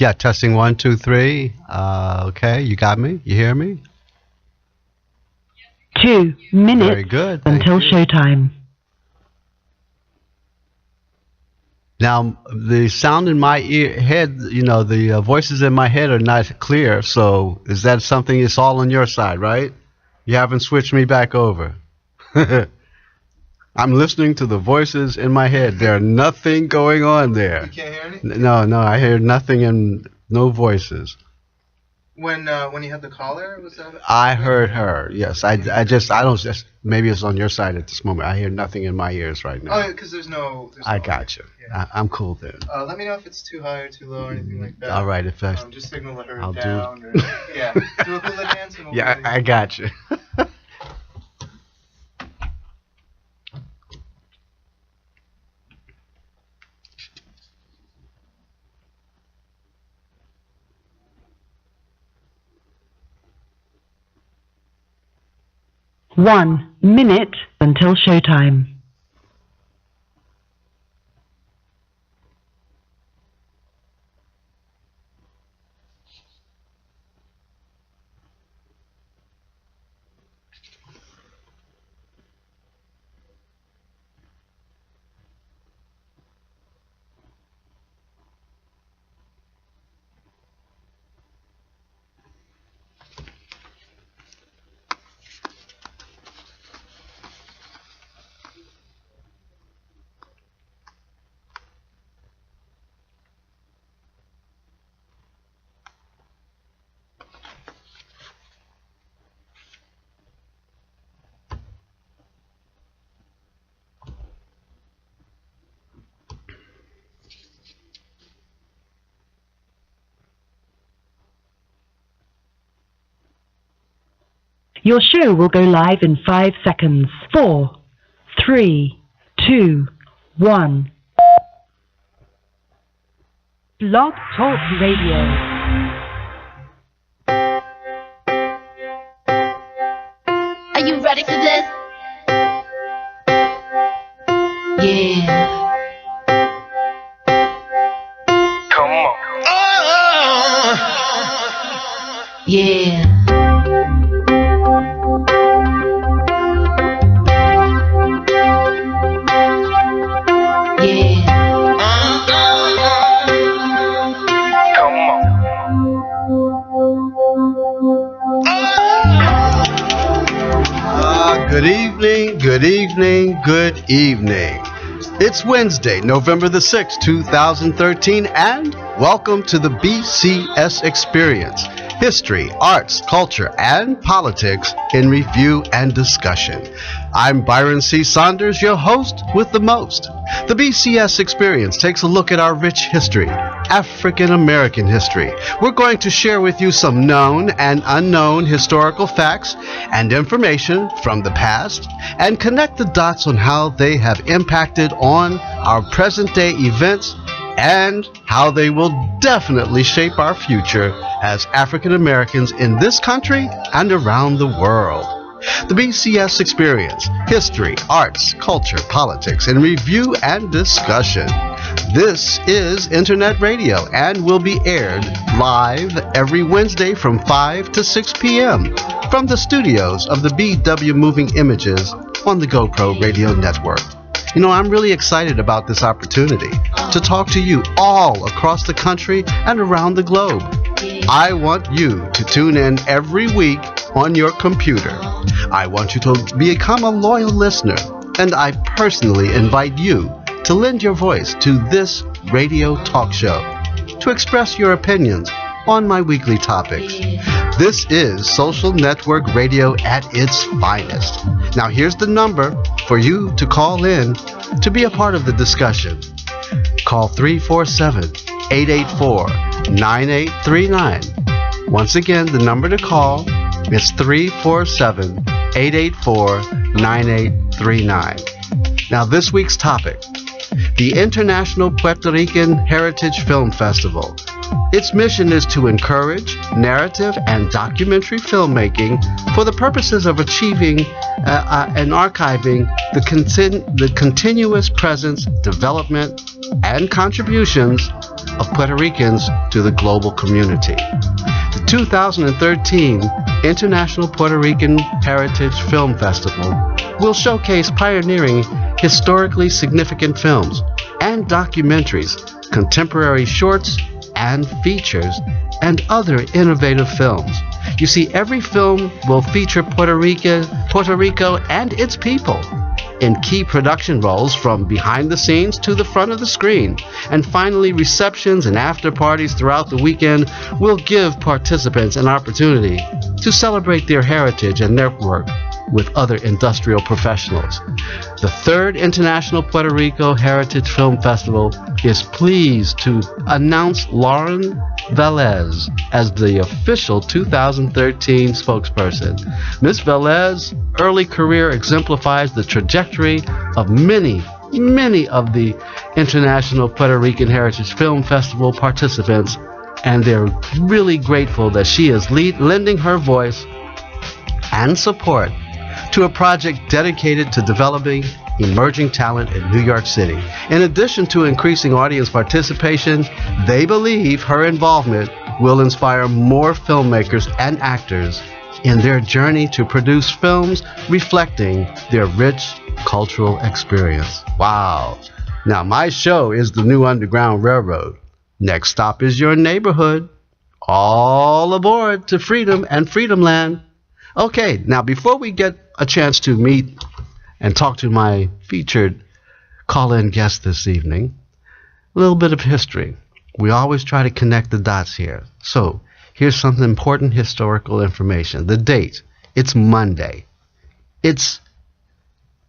Yeah, testing 1, 2, 3. Okay, you got me? You hear me? 2 minutes Very good. Thank until you. showtime. Now, the sound in my head, the voices in my head are not clear. So is that something it's all on your side, right? You haven't switched me back over. I'm listening to the voices in my head. There's nothing going on there. You can't hear anything? No, I hear nothing and no voices. When you had the caller, was that? I heard her. Yes, I don't. Maybe it's on your side at this moment. I hear nothing in my ears right now. Oh, because there's no. I got you. Yeah. I'm cool then. Let me know if it's too high or too low or anything like that. All right, if I just signal her I'll down. Or, yeah, do a hula dance. And we'll yeah, I got you. One minute until showtime. Your show will go live in 5 seconds. 4, 3, 2, 1. Blog Talk Radio. Are you ready for this? Yeah. Come on. Yeah. Good evening. It's Wednesday, November the 6th, 2013, and welcome to the BCS Experience. History, arts, culture, and politics in review and discussion. I'm Byron C. Saunders, your host with the most. The BCS Experience takes a look at our rich history, African American history. We're going to share with you some known and unknown historical facts and information from the past and connect the dots on how they have impacted on our present day events and how they will definitely shape our future as African Americans in this country and around the world. The BCS Experience, history, arts, culture, politics, and review and discussion. This is Internet Radio and will be aired live every Wednesday from 5 to 6 p.m. from the studios of the BW Moving Images on the GoPro Radio Network. You know, I'm really excited about this opportunity to talk to you all across the country and around the globe. I want you to tune in every week on your computer. I want you to become a loyal listener, and I personally invite you to lend your voice to this radio talk show to express your opinions on my weekly topics. This is social network radio at its finest. Now here's the number for you to call in to be a part of the discussion. Call 347-884-9839. Once again, the number to call is 347-884-9839. Now this week's topic, the International Puerto Rican Heritage Film Festival. Its mission is to encourage narrative and documentary filmmaking for the purposes of achieving and archiving the continuous presence, development, and contributions of Puerto Ricans to the global community. The 2013 International Puerto Rican Heritage Film Festival will showcase pioneering historically significant films and documentaries, contemporary shorts and features, and other innovative films. You see, every film will feature Puerto Rico and its people in key production roles from behind the scenes to the front of the screen. And finally, receptions and after parties throughout the weekend will give participants an opportunity to celebrate their heritage and network with other industrial professionals. The third International Puerto Rico Heritage Film Festival is pleased to announce Lauren Velez as the official 2013 spokesperson. Ms. Velez's early career exemplifies the trajectory of many of the International Puerto Rican Heritage Film Festival participants, and they're really grateful that she is lending her voice and support to a project dedicated to developing emerging talent in New York City. In addition to increasing audience participation, they believe her involvement will inspire more filmmakers and actors in their journey to produce films reflecting their rich cultural experience. Wow. Now, my show is the new Underground Railroad. Next stop is your neighborhood. All aboard to freedom and Freedomland. Okay, now before we get a chance to meet and talk to my featured call-in guest this evening, a little bit of history. We always try to connect the dots here. So, here's some important historical information. The date, it's Monday. It's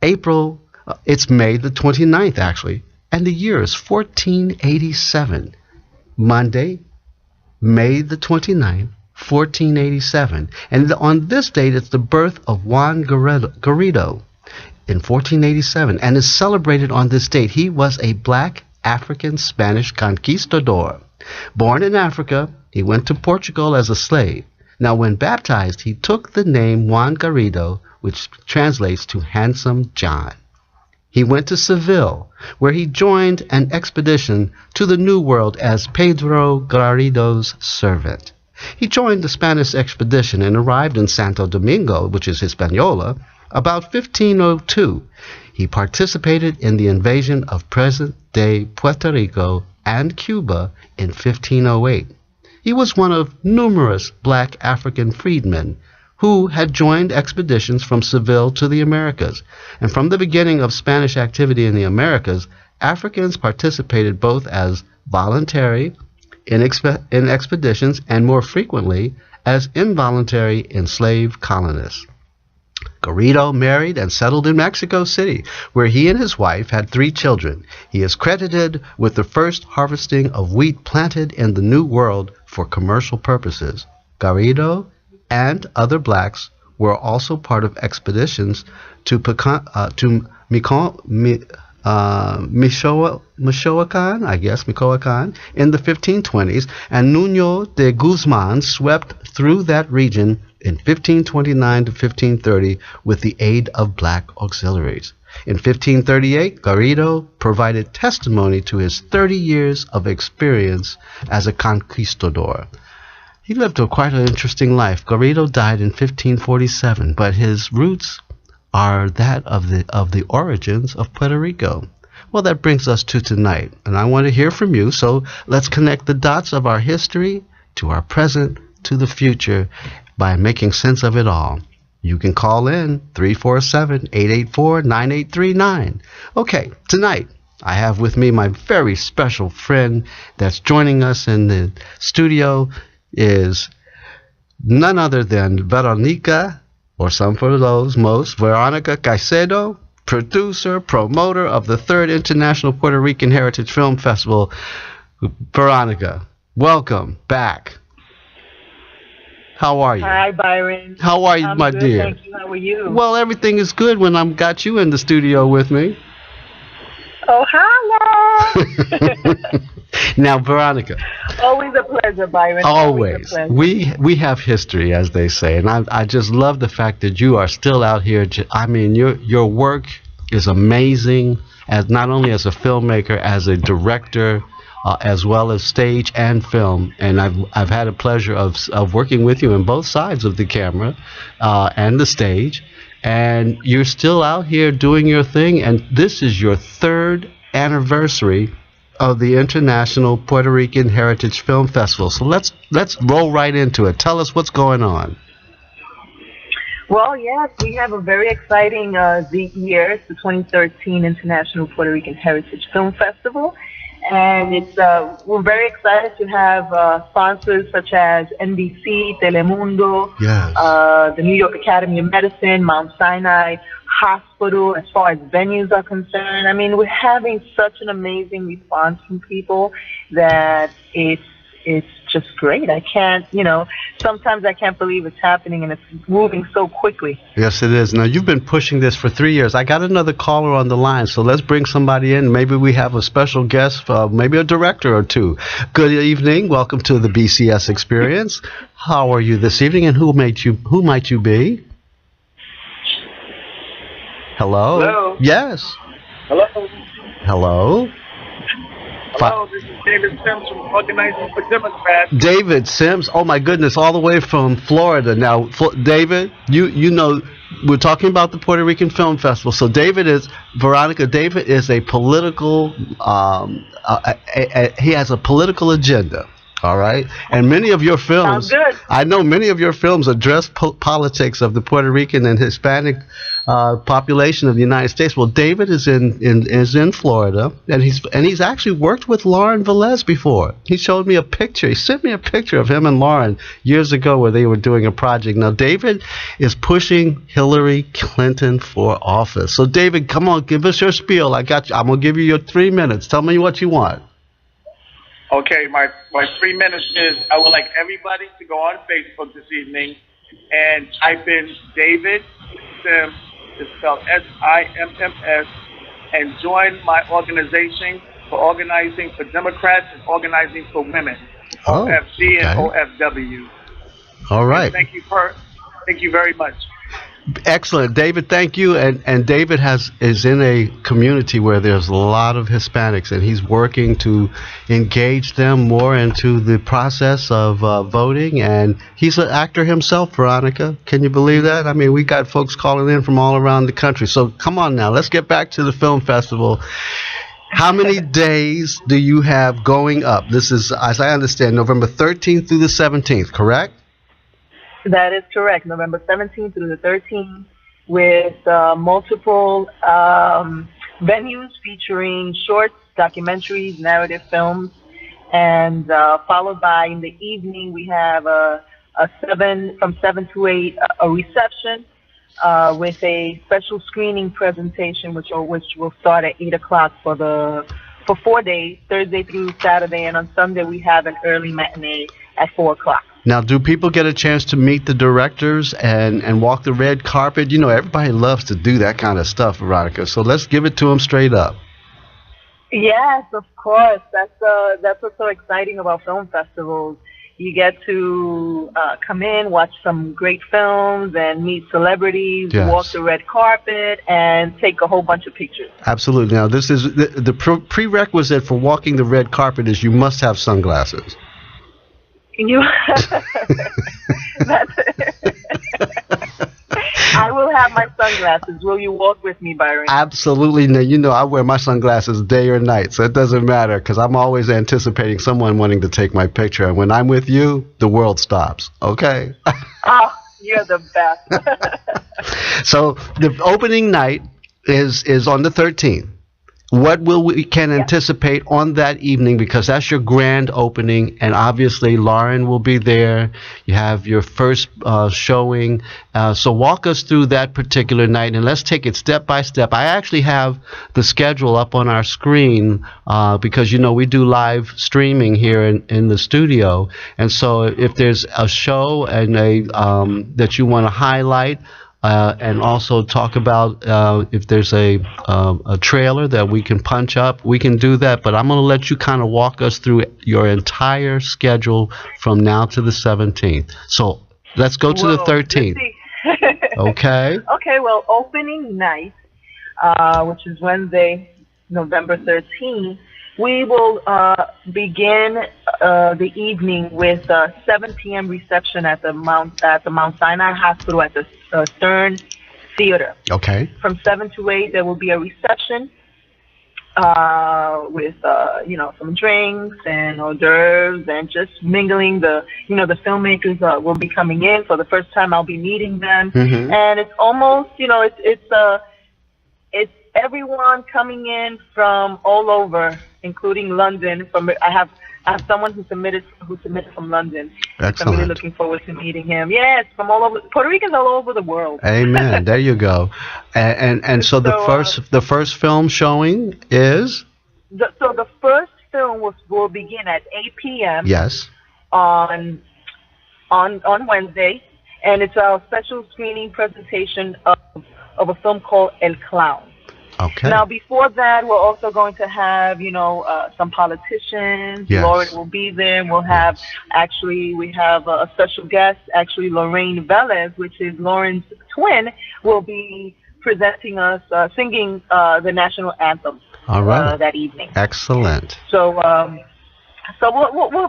May the 29th, actually, and the year is 1487. Monday, May the 29th, 1487. And on this date, it's the birth of Juan Garrido in 1487, and is celebrated on this date. He was a black African Spanish conquistador. Born in Africa, he went to Portugal as a slave. Now, when baptized, he took the name Juan Garrido, which translates to Handsome John. He went to Seville, where he joined an expedition to the New World as Pedro Garrido's servant. He joined the Spanish expedition and arrived in Santo Domingo, which is Hispaniola, about 1502. He participated in the invasion of present-day Puerto Rico and Cuba in 1508. He was one of numerous black African freedmen who had joined expeditions from Seville to the Americas. And from the beginning of Spanish activity in the Americas, Africans participated both as voluntary in expeditions and more frequently as involuntary enslaved colonists. Garrido married and settled in Mexico City, where he and his wife had 3 children. He is credited with the first harvesting of wheat planted in the New World for commercial purposes. Garrido and other blacks were also part of expeditions to Michoacan in the 1520s, and Nuño de Guzman swept through that region in 1529 to 1530 with the aid of black auxiliaries. In 1538, Garrido provided testimony to his 30 years of experience as a conquistador. He lived quite an interesting life. Garrido died in 1547, but his roots are that of the origins of Puerto Rico. Well, that brings us to tonight, and I want to hear from you, so let's connect the dots of our history to our present to the future by making sense of it all. You can call in 347-884-9839. Okay, tonight I have with me my very special friend that's joining us in the studio is none other than Veronica, or some for those most, Veronica Caicedo, producer, promoter of the 3rd International Puerto Rican Heritage Film Festival. Veronica, welcome back. How are you? Hi, Byron. How are you, I'm my good, dear? Thank you. How are you? Well, everything is good when I've got you in the studio with me. Oh, hello. Now, Veronica. Always a pleasure, Byron. Always. A pleasure. We have history, as they say, and I just love the fact that you are still out here. I mean, your work is amazing, as not only as a filmmaker, as a director, as well as stage and film. And I've had a pleasure of working with you on both sides of the camera and the stage. And you're still out here doing your thing. And this is your third anniversary of the International Puerto Rican Heritage Film Festival. So let's roll right into it. Tell us what's going on. Well, yes, we have a very exciting year. It's the 2013 International Puerto Rican Heritage Film Festival. And it's we're very excited to have sponsors such as NBC, Telemundo, Yes. the New York Academy of Medicine, Mount Sinai Hospital, as far as venues are concerned. I mean, we're having such an amazing response from people that it's just great. I can't, sometimes I can't believe it's happening, and it's moving so quickly. Yes, it is. Now, you've been pushing this for 3 years. I got another caller on the line, so let's bring somebody in. Maybe we have a special guest, maybe a director or two. Good evening. Welcome to the BCS Experience. How are you this evening, and who might you be? Hello? Hello? Yes. Hello? Hello? Hello, this is David Sims from Organizing for Democrats. David Sims, oh my goodness, all the way from Florida. Now, David, you know, we're talking about the Puerto Rican Film Festival. So David is a political, he has a political agenda. All right, and many of your films, Sounds good. I know many of your films address politics of the Puerto Rican and Hispanic population of the United States. Well, David is in Florida, and he's actually worked with Lauren Velez before. He showed me a picture. He sent me a picture of him and Lauren years ago where they were doing a project. Now, David is pushing Hillary Clinton for office. So, David, come on, give us your spiel. I got you. I'm gonna give you your 3 minutes. Tell me what you want. Okay, my 3 minutes is I would like everybody to go on Facebook this evening and type in David Sims, it's spelled SIMMS, and join my organization for Organizing for Democrats and Organizing for Women, OFD and OFW. All right. Thank you very much. Excellent, David. Thank you. And David is in a community where there's a lot of Hispanics, and he's working to engage them more into the process of voting. And he's an actor himself, Veronica. Can you believe that? I mean, we got folks calling in from all around the country. So come on now, let's get back to the film festival. How many days do you have going up? This is, as I understand, November 13th through the 17th, correct? That is correct. November 17th through the 13th, with multiple venues featuring shorts, documentaries, narrative films, and followed by in the evening we have from 7 to 8 a reception with a special screening presentation, which will start at 8 o'clock for 4 days, Thursday through Saturday, and on Sunday we have an early matinee at 4 o'clock. Now, do people get a chance to meet the directors and walk the red carpet? You know, everybody loves to do that kind of stuff, Veronica. So let's give it to them straight up. Yes, of course. That's what's so exciting about film festivals. You get to come in, watch some great films, and meet celebrities, Yes. walk the red carpet, and take a whole bunch of pictures. Absolutely. Now, this is the prerequisite for walking the red carpet is you must have sunglasses. I will have my sunglasses. Will you walk with me, Byron? Absolutely. Now, you know I wear my sunglasses day or night, so it doesn't matter because I'm always anticipating someone wanting to take my picture. And when I'm with you, the world stops. Okay? Oh, you're the best. So the opening night is on the 13th. What we can anticipate on that evening, because that's your grand opening, and obviously Lauren will be there. You have your first showing. So walk us through that particular night, and let's take it step by step. I actually have the schedule up on our screen because, you know, we do live streaming here in the studio. And so if there's a show and that you want to highlight, and also talk about if there's a trailer that we can punch up, we can do that. But I'm going to let you kind of walk us through your entire schedule from now to the 17th. So let's go to the 13th. Okay? Okay, well, opening night, which is Wednesday, November 13th, We will begin the evening with 7 p.m. reception at the Mount Sinai Hospital at the Stern Theater. Okay. From 7 to 8, there will be a reception with some drinks and hors d'oeuvres and just mingling. The filmmakers will be coming in for the first time. I'll be meeting them, and it's almost it's everyone coming in from all over, including London. I have someone who submitted from London. Excellent. I'm really looking forward to meeting him. Yes, from all over, Puerto Ricans all over the world. Amen. There you go. And so the first film showing is. So the first film will begin at 8 p.m. Yes. On Wednesday, and it's a special screening presentation of a film called El Clown. Okay. Now, before that, we're also going to have, some politicians. Yes. Lauren will be there. We have a special guest, Lorraine Velez, which is Lauren's twin, will be presenting us, singing the national anthem. All right. That evening. Excellent. So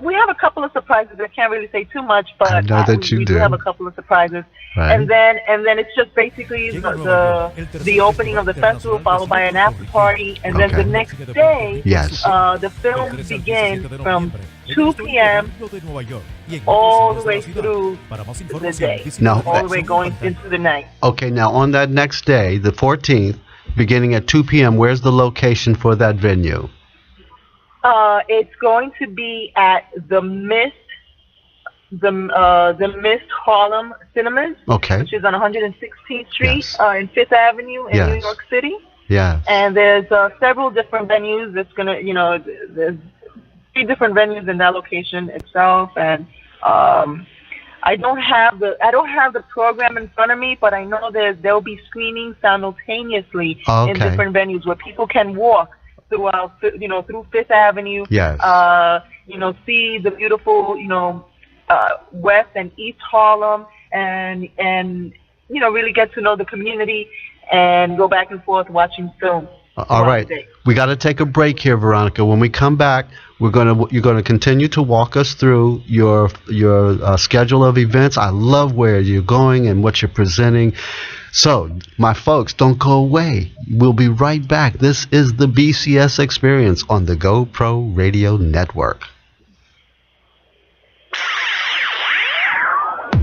we have a couple of surprises. I can't really say too much, but I know that we do have a couple of surprises. Right. And then it's just basically the opening of the festival, followed by an after party, and then the next day, yes, the film begins from 2 p.m. all the way through the day. No, all the way going into the night. Okay, now on that next day, the 14th, beginning at 2 p.m., where's the location for that venue? It's going to be at the Mist Harlem Cinemas, okay, which is on 116th Street yes, in Fifth Avenue in yes, New York City. Yeah. And there's several different venues. It's gonna, there's 3 different venues in that location itself. And I don't have the program in front of me, but I know there'll be screenings simultaneously in different venues where people can walk throughout, through Fifth Avenue. Yes. See the beautiful, West and East Harlem, and really get to know the community and go back and forth watching film. All right. We got to take a break here, Veronica. When we come back, you're going to continue to walk us through your schedule of events. I love where you're going and what you're presenting. So, my folks, don't go away. We'll be right back. This is the BCS Experience on the GoPro Radio Network.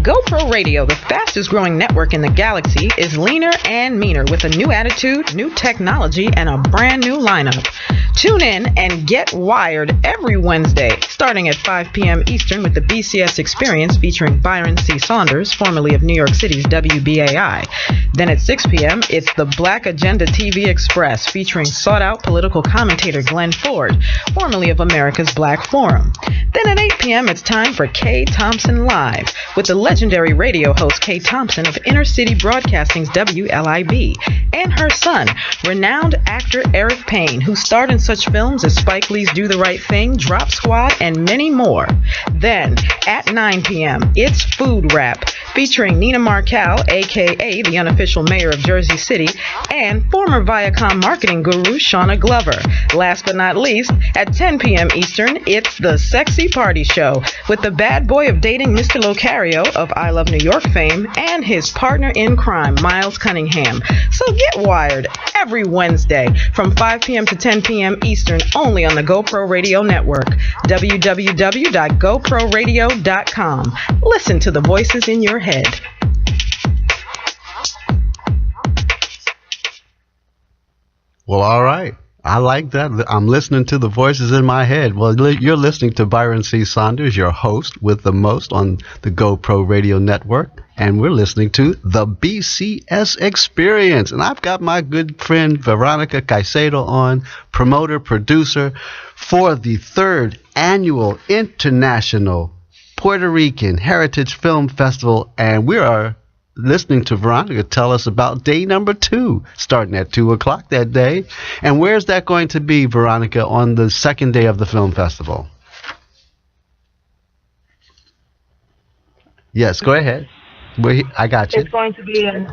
GoPro Radio, the fastest growing network in the galaxy, is leaner and meaner with a new attitude, new technology, and a brand new lineup. Tune in and get wired every Wednesday, starting at 5 p.m. Eastern with the BCS Experience featuring Byron C. Saunders, formerly of New York City's WBAI. Then at 6 p.m., it's the Black Agenda TV Express featuring sought-out political commentator Glenn Ford, formerly of America's Black Forum. Then at 8 p.m., it's time for Kay Thompson Live with the legendary radio host Kay Thompson of Inner City Broadcasting's WLIB and her son, renowned actor Eric Payne, who starred in such films as Spike Lee's Do the Right Thing, Drop Squad, and many more. Then, at 9 p.m., it's Food Rap, featuring Nina Markel, a.k.a. the unofficial mayor of Jersey City, and former Viacom marketing guru Shauna Glover. Last but not least, at 10 p.m. Eastern, it's The Sexy Party Show, with the bad boy of dating Mr. Locario of I Love New York fame and his partner in crime, Miles Cunningham. So get wired every Wednesday from 5 p.m. to 10 p.m. Eastern, only on the GoPro Radio Network, www.goproradio.com. Listen to the voices in your head. Well, all right. I like that. I'm listening to the voices in my head. Well, you're listening to Byron C. Saunders, your host with the most on the GoPro Radio Network, and we're listening to the BCS Experience. And I've got my good friend Veronica Caicedo on, promoter, producer for the 3rd Annual International Puerto Rican Heritage Film Festival, and we are listening to Veronica tell us about day number 2, starting at 2 o'clock that day. And where's that going to be, Veronica, on the 2nd day of the film festival? Yes, go ahead. I got you. It's going to be in...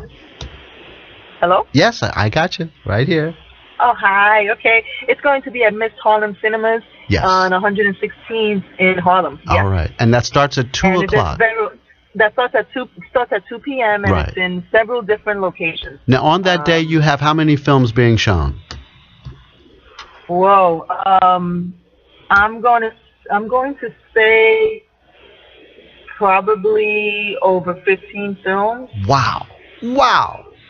Hello? Yes, I got you right here. Oh, hi. Okay. It's going to be at Miss Harlem Cinemas Yes. on 116th in Harlem. Yeah. All right. And that starts at 2 And o'clock. that starts at 2 p.m. and Right. it's in several different locations. Now, on that day, you have how many films being shown? Whoa. I'm going to say probably over 15 films. Wow.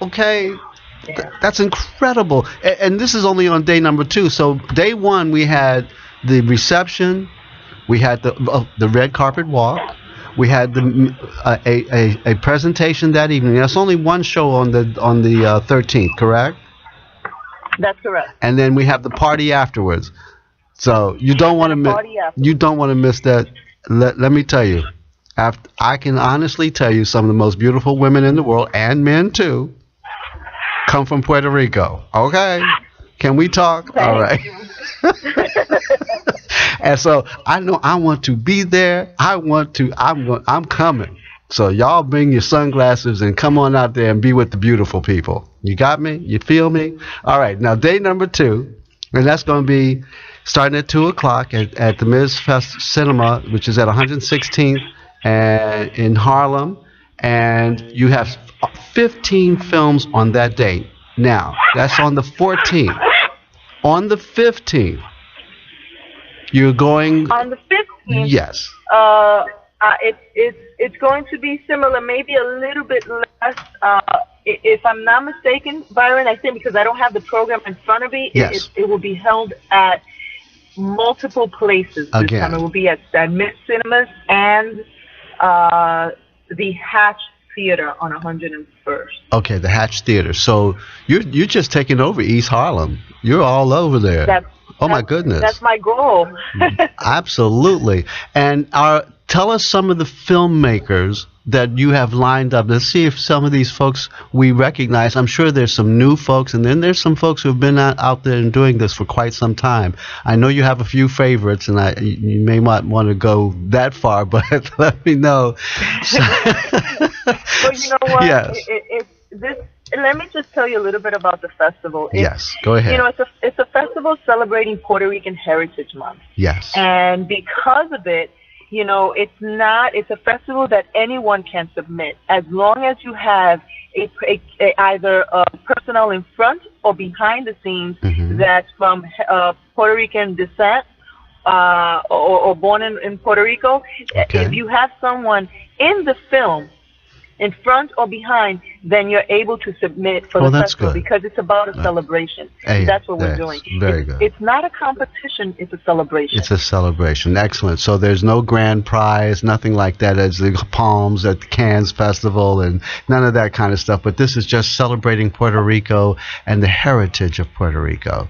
Okay. Yeah. That's incredible. And this is only on day number 2. So day 1, we had the reception, we had the red carpet walk, we had a presentation that evening. That's only one show on the 13th, correct? That's correct. And then we have the party afterwards. So you don't want to miss that. Let me tell you. I can honestly tell you some of the most beautiful women in the world, and men too, come from Puerto Rico. Okay? Can we talk? All right. And so I know I want to be there. I'm coming. So y'all bring your sunglasses and come on out there and be with the beautiful people. You got me? You feel me? All right. Now day number 2, and that's going to be starting at 2 o'clock at the Ms. Fest Cinema, which is at 116th and in Harlem. And you have 15 films on that day. Now, that's on the 14th. On the 15th, you're going... On the 15th? Yes. It's going to be similar, maybe a little bit less. If I'm not mistaken, Byron, I think because I don't have the program in front of me, yes. it will be held at multiple places. This Again. time it will be at Mid Cinemas and the Hatch Theater on 101st. Okay, the Hatch Theater. So you're just taking over East Harlem. You're all over there. My goodness. That's my goal. Absolutely. And tell us some of the filmmakers that you have lined up. Let's see if some of these folks we recognize. I'm sure there's some new folks, and then there's some folks who have been out there and doing this for quite some time. I know you have a few favorites, and you may not want to go that far, but let me know. Well, you know what? Yes. Let me just tell you a little bit about the festival. Yes, go ahead. You know, it's a festival celebrating Puerto Rican Heritage Month. Yes. And because of it, you know, it's a festival that anyone can submit as long as you have either a personnel in front or behind the scenes that's from Puerto Rican descent or born in Puerto Rico. Okay. If you have someone in the film in front or behind, then you're able to submit for the festival because it's about a celebration. Hey, that's what we're doing. Very good. It's not a competition, it's a celebration. It's a celebration. Excellent. So there's no grand prize, nothing like that as the Palms at the Cannes Festival and none of that kind of stuff. But this is just celebrating Puerto Rico and the heritage of Puerto Rico.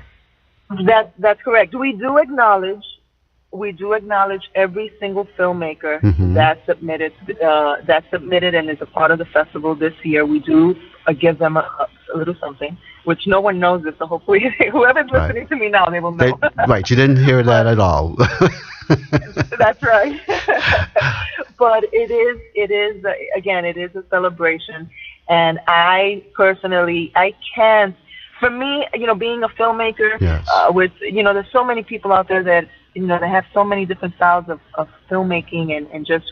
That's correct. We do acknowledge every single filmmaker that submitted and is a part of the festival this year. We do give them a little something, which no one knows this, so hopefully whoever's listening to me now, they will know. Right, you didn't hear that at all. That's right. But it is again, it is a celebration, and I personally, for me, you know, being a filmmaker, with, you know, there's so many people out there that, you know, they have so many different styles of filmmaking and just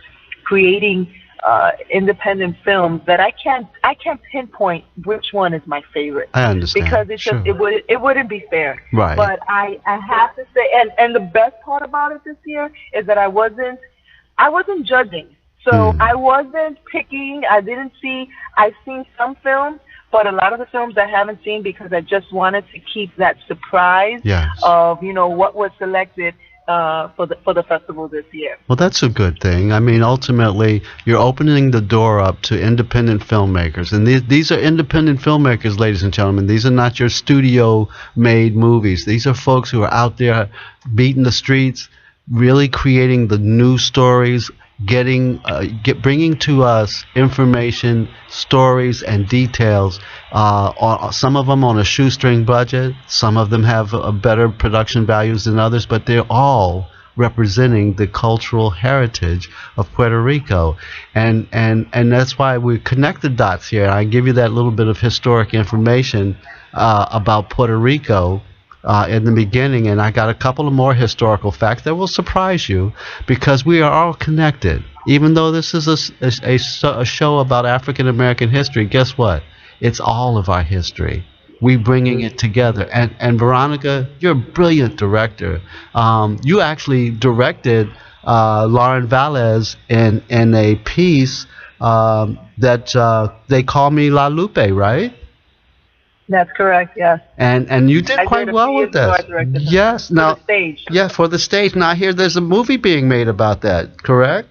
creating independent films that I can't pinpoint which one is my favorite. I understand. Because it's just it wouldn't be fair. Right. But I have to say, and the best part about it this year is that I wasn't judging. So I wasn't picking. I've seen some films, but a lot of the films I haven't seen because I just wanted to keep that surprise of, you know, what was selected for the festival this year. Well, that's a good thing. I mean, ultimately, you're opening the door up to independent filmmakers. And these are independent filmmakers, ladies and gentlemen. These are not your studio-made movies. These are folks who are out there beating the streets, really creating the new stories, bringing to us information, stories, and details. Some of them on a shoestring budget. Some of them have better production values than others, but they're all representing the cultural heritage of Puerto Rico, and that's why we connect the dots here. I give you that little bit of historic information about Puerto Rico in the beginning, and I got a couple of more historical facts that will surprise you, because we are all connected. Even though this is a show about African American history, guess what? It's all of our history. We bringing it together. And Veronica, you're a brilliant director. You actually directed Lauren Velez in a piece that they call me La Lupe, right? That's correct. Yes. And you did quite well with that. Yes. Now, for the stage. Yeah, for the stage. Now I hear there's a movie being made about that. Correct?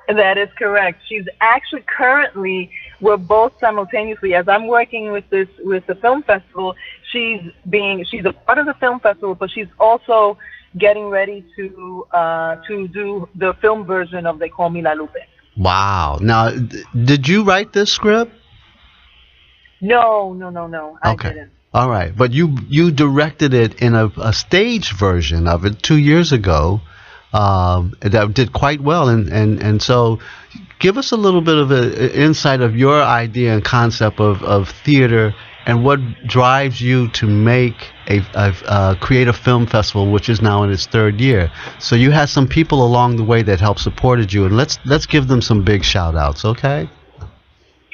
That is correct. She's actually currently, we're both simultaneously, as I'm working with the film festival, she's a part of the film festival, but she's also getting ready to do the film version of They Call Me La Lupe. Wow. Now, did you write this script? No. I didn't. All right. But you directed it in a stage version of it 2 years ago. That did quite well, and so give us a little bit of an insight of your idea and concept of theater, and what drives you to make create a film festival, which is now in its third year. So you had some people along the way that helped supported you, and let's give them some big shout outs, okay?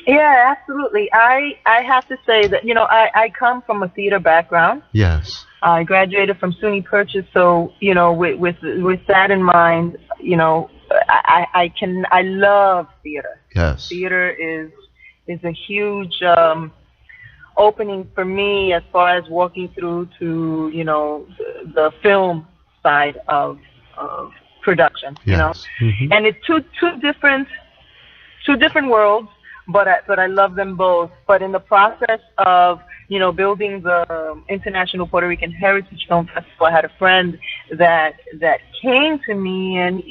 Yeah, absolutely. I have to say that, I come from a theater background. Yes. I graduated from SUNY Purchase, so with that in mind, I love theater. Yes. Theater is a huge opening for me as far as walking through to the film side of production. Yes. Mm-hmm. And it's two different worlds. But I love them both. But in the process of building the International Puerto Rican Heritage Film Festival, I had a friend that came to me, and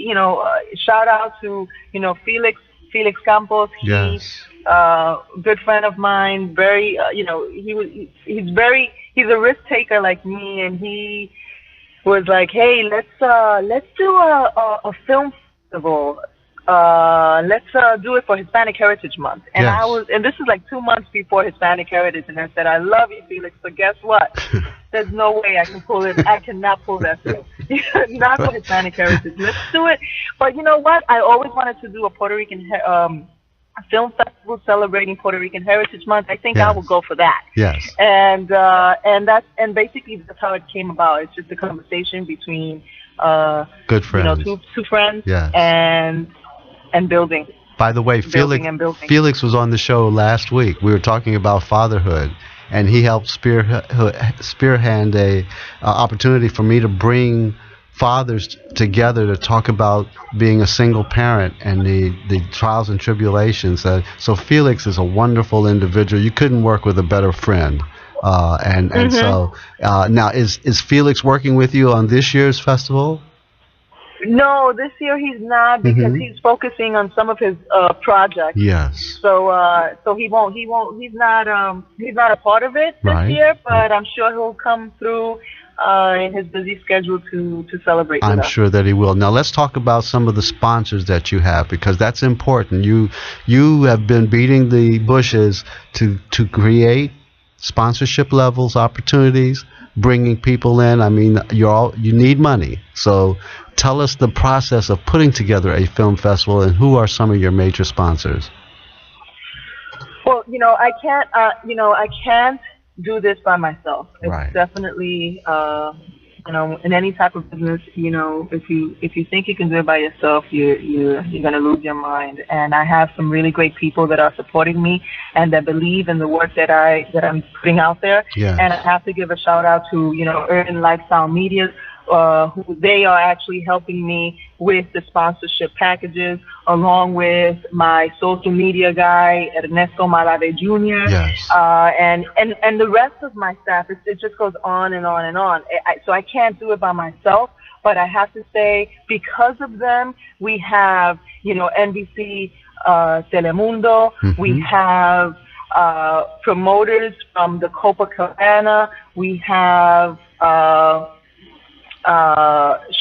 shout out to Felix Campos. Yes. Good friend of mine. Very he's a risk taker like me, and he was like, hey, let's do a film festival. Let's do it for Hispanic Heritage Month. And yes. and this is like 2 months before Hispanic Heritage, and I said, I love you, Felix, but guess what? There's no way I can pull it. I cannot pull that through. Not for Hispanic Heritage. Let's do it. But you know what? I always wanted to do a Puerto Rican film festival celebrating Puerto Rican Heritage Month. I think I will go for that. Yes. And basically that's how it came about. It's just a conversation between good friends. Two friends. Yes. And building. By the way, Felix was on the show last week. We were talking about fatherhood, and he helped spearhand a opportunity for me to bring fathers together to talk about being a single parent and the trials and tribulations. So Felix is a wonderful individual. You couldn't work with a better friend. And so now is Felix working with you on this year's festival? No, this year he's not, because he's focusing on some of his projects. Yes. So he's not a part of it this year, but I'm sure he'll come through in his busy schedule to celebrate. I'm sure that he will. Now let's talk about some of the sponsors that you have, because that's important. You have been beating the bushes to create sponsorship levels, opportunities, bringing people in. I mean, you need money. So tell us the process of putting together a film festival, and who are some of your major sponsors? Well, I can't do this by myself. It's definitely, in any type of business, if you think you can do it by yourself, you're gonna lose your mind. And I have some really great people that are supporting me and that believe in the work that I'm putting out there. Yes. And I have to give a shout out to Urban Lifestyle Media, who they are actually helping me with the sponsorship packages, along with my social media guy, Ernesto Malave Jr. Yes. And the rest of my staff. It just goes on and on and on. So I can't do it by myself, but I have to say, because of them, we have, NBC, Telemundo, we have promoters from the Copacabana, we have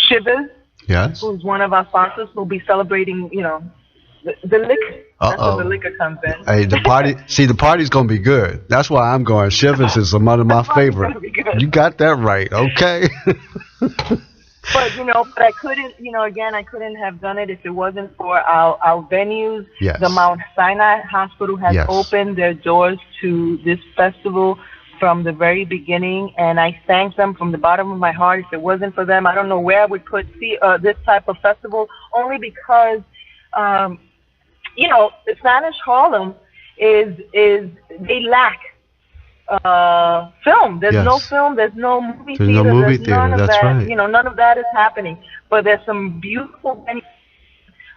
Shivers, yes, who's one of our sponsors, who'll be celebrating, the liquor That's where the liquor comes in. Hey, the party's gonna be good. That's why I'm going. Shivers is one of my favorite. You got that right, okay? But but I couldn't, again, I couldn't have done it if it wasn't for our venues. Yes. The Mount Sinai Hospital has opened their doors to this festival from the very beginning, and I thank them from the bottom of my heart. If it wasn't for them, I don't know where I would put this type of festival, only because, the Spanish Harlem is they lack film. There's no film. There's no movie theater. No movie there's theater. none of That's that. right. None of that is happening. But there's some beautiful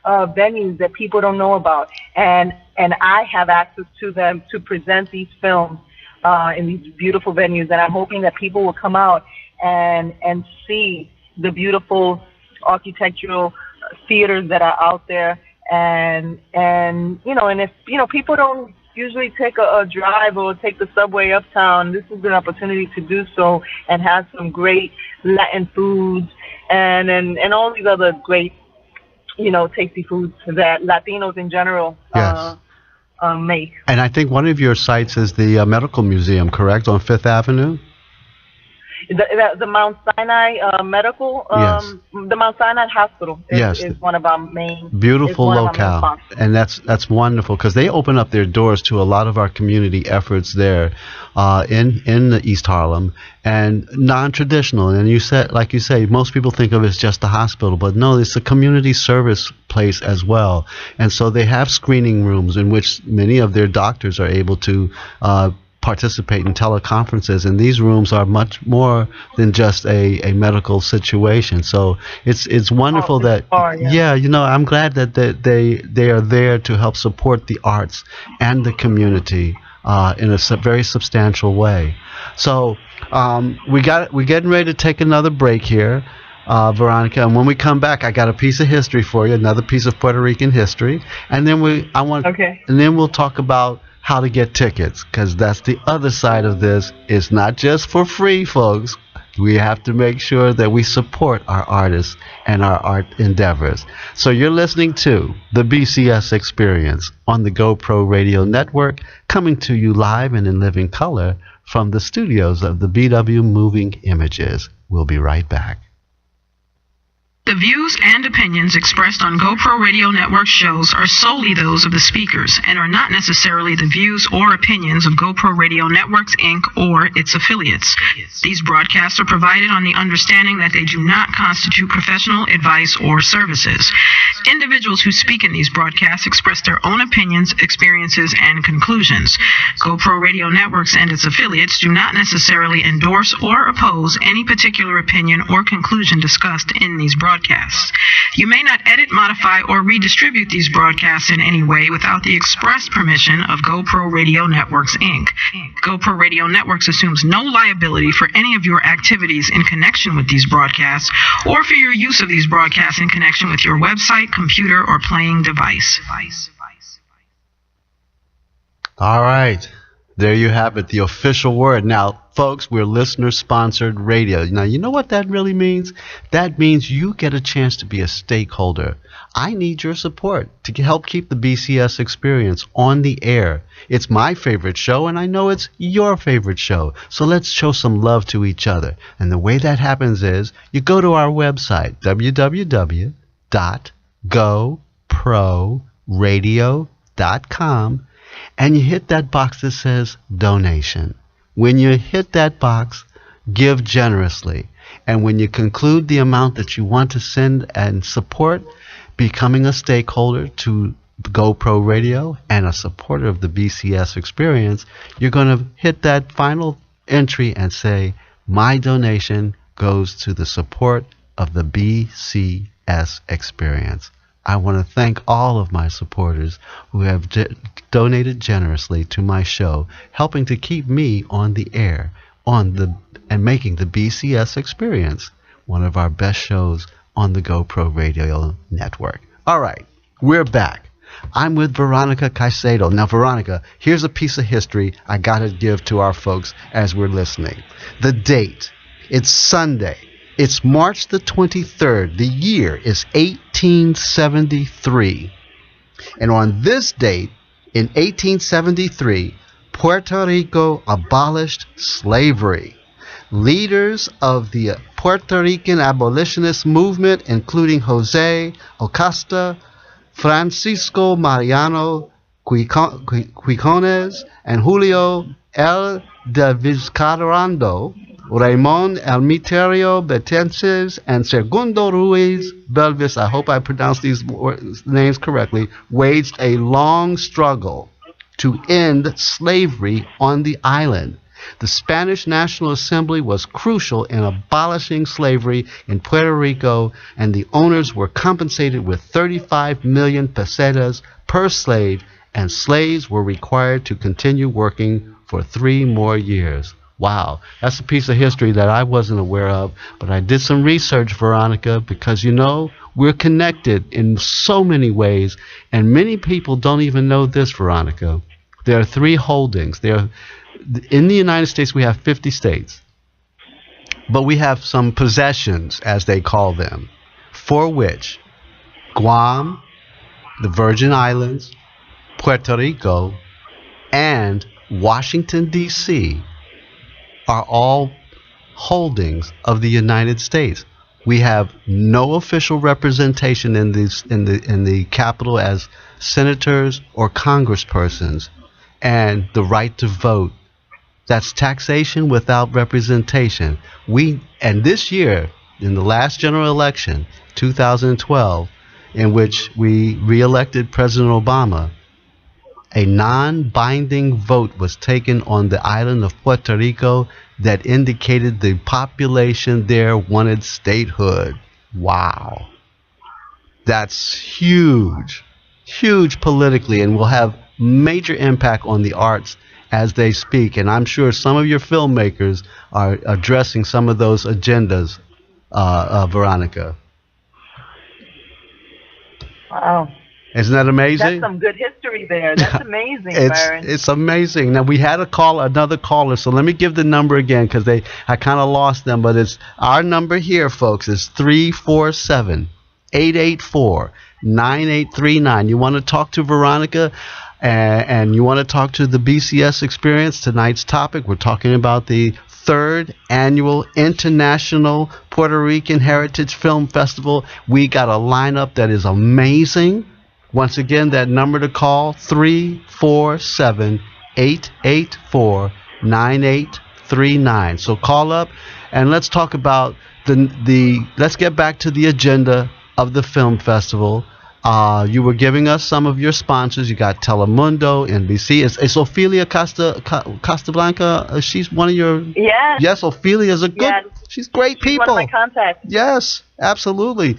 venues that people don't know about, and I have access to them to present these films in these beautiful venues. And I'm hoping that people will come out and see the beautiful architectural theaters that are out there. And if people don't usually take a drive or take the subway uptown, this is an opportunity to do so and have some great Latin foods and all these other great, tasty foods that Latinos in general make. And I think one of your sites is the Medical Museum, correct, on 5th Avenue? The Mount Sinai Medical, the Mount Sinai Hospital is one of our main beautiful locale, and that's wonderful because they open up their doors to a lot of our community efforts there in the East Harlem and non-traditional. And like you say, most people think of it as just a hospital, but no, it's a community service place as well. And so they have screening rooms in which many of their doctors are able to participate in teleconferences, and these rooms are much more than just a medical situation. So it's wonderful I'm glad that they are there to help support the arts and the community in a very substantial way. So we're getting ready to take another break here, Veronica, and when we come back, I got a piece of history for you, another piece of Puerto Rican history, and then we'll talk about how to get tickets, because that's the other side of this. It's not just for free, folks. We have to make sure that we support our artists and our art endeavors. So you're listening to the BCS Experience on the GoPro Radio Network, coming to you live and in living color from the studios of the BW Moving Images. We'll be right back. The views and opinions expressed on GoPro Radio Network shows are solely those of the speakers and are not necessarily the views or opinions of GoPro Radio Networks, Inc. or its affiliates. These broadcasts are provided on the understanding that they do not constitute professional advice or services. Individuals who speak in these broadcasts express their own opinions, experiences, and conclusions. GoPro Radio Networks and its affiliates do not necessarily endorse or oppose any particular opinion or conclusion discussed in these broadcasts. You may not edit, modify, or redistribute these broadcasts in any way without the express permission of GoPro Radio Networks, Inc. GoPro Radio Networks assumes no liability for any of your activities in connection with these broadcasts or for your use of these broadcasts in connection with your website, computer, or playing device. All right. There you have it, the official word. Now, folks, we're listener-sponsored radio. Now, you know what that really means? That means you get a chance to be a stakeholder. I need your support to help keep the BCS Experience on the air. It's my favorite show, and I know it's your favorite show. So let's show some love to each other. And the way that happens is you go to our website, www.goproradio.com, and you hit that box that says donation. When you hit that box, give generously. And when you conclude the amount that you want to send and support, becoming a stakeholder to GoPro Radio and a supporter of the BCS Experience, you're going to hit that final entry and say, my donation goes to the support of the BCS Experience. I want to thank all of my supporters who have donated generously to my show, helping to keep me on the air and making the BCS Experience one of our best shows on the GoPro Radio Network. All right, we're back. I'm with Veronica Caicedo. Now, Veronica, here's a piece of history I got to give to our folks as we're listening. The date, it's Sunday. It's March the 23rd. The year is 1873. And on this date, in 1873, Puerto Rico abolished slavery. Leaders of the Puerto Rican abolitionist movement, including Jose Acosta, Francisco Mariano Quicones, and Julio L. de Vizcarrando, Ramon Eleuterio Betances, and Segundo Ruiz Velez, I hope I pronounced these names correctly, waged a long struggle to end slavery on the island. The Spanish National Assembly was crucial in abolishing slavery in Puerto Rico, and the owners were compensated with 35 million pesetas per slave, and slaves were required to continue working for 3 more years. Wow, that's a piece of history that I wasn't aware of, but I did some research, Veronica, because we're connected in so many ways, and many people don't even know this, Veronica. There are 3 holdings. In the United States, we have 50 states, but we have some possessions, as they call them, for which Guam, the Virgin Islands, Puerto Rico, and Washington, D.C. are all holdings of the United States. We have no official representation in the Capitol as senators or congresspersons, and the right to vote. That's taxation without representation. And this year, in the last general election, 2012, in which we re-elected President Obama, a non-binding vote was taken on the island of Puerto Rico that indicated the population there wanted statehood. Wow. That's huge, huge politically, and will have major impact on the arts as they speak. And I'm sure some of your filmmakers are addressing some of those agendas, Veronica. Wow. Isn't that amazing? That's some good history there. That's amazing, Byron. It's amazing. Now, we had another caller, so let me give the number again, because I kind of lost them, but it's our number here, folks, is 347-884-9839. You want to talk to Veronica, and you want to talk to the BCS Experience? Tonight's topic, we're talking about the 3rd Annual International Puerto Rican Heritage Film Festival. We got a lineup that is amazing. Once again, that number to call, 347-884-9839. So call up and let's talk about let's get back to the agenda of the film festival. You were giving us some of your sponsors. You got Telemundo, NBC. Is Ophelia Casablanca? She's one of your... Yes. Yes, Ophelia's a good... Yes. She's great people. She's one of my contacts. Yes, absolutely.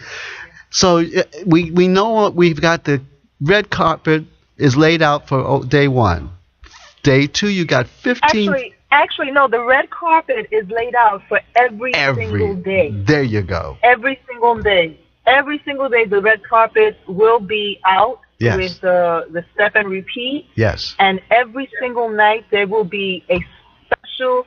So we know we've got the red carpet is laid out for day 1. Day 2, you got 15... Actually, no, the red carpet is laid out for every single day. There you go. Every single day. Every single day, the red carpet will be out with the step and repeat. Yes. And every single night, there will be a special